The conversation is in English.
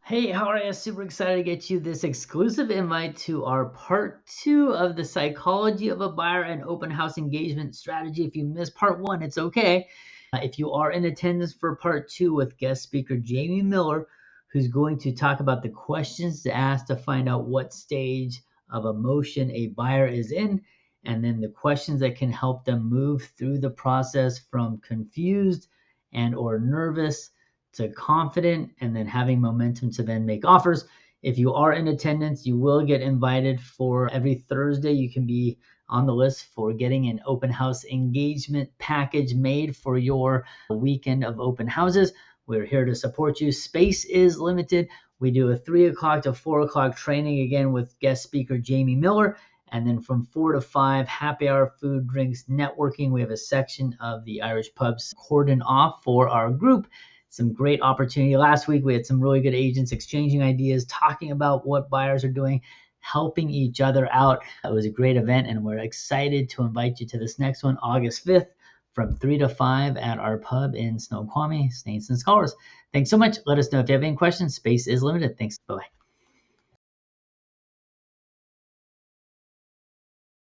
Hey, how are you? Super excited to get you this exclusive invite to our part two of the psychology of a buyer and open house engagement strategy. If you missed part one, it's okay. If you are in attendance for part two with guest speaker Jamie Miller, who's going to talk about the questions to ask to find out what stage of emotion a buyer is in, and then the questions that can help them move through the process from confused and or nervous to confident and then having momentum to then make offers. If you are in attendance, you will get invited for every Thursday. You can be on the list for getting an open house engagement package made for your weekend of open houses. We're here to support you. Space is limited. We do a 3 o'clock to 4 o'clock training again with guest speaker Jamie Miller. And then from 4 to 5, happy hour, food, drinks, networking. We have a section of the Irish pubs cordoned off for our group. Some great opportunity. Last week, we had some really good agents exchanging ideas, talking about what buyers are doing, helping each other out. It was a great event, and we're excited to invite you to this next one, August 5th, from 3 to 5 at our pub in Snoqualmie, Saints and Scholars. Thanks so much. Let us know if you have any questions. Space is limited. Thanks. Bye-bye.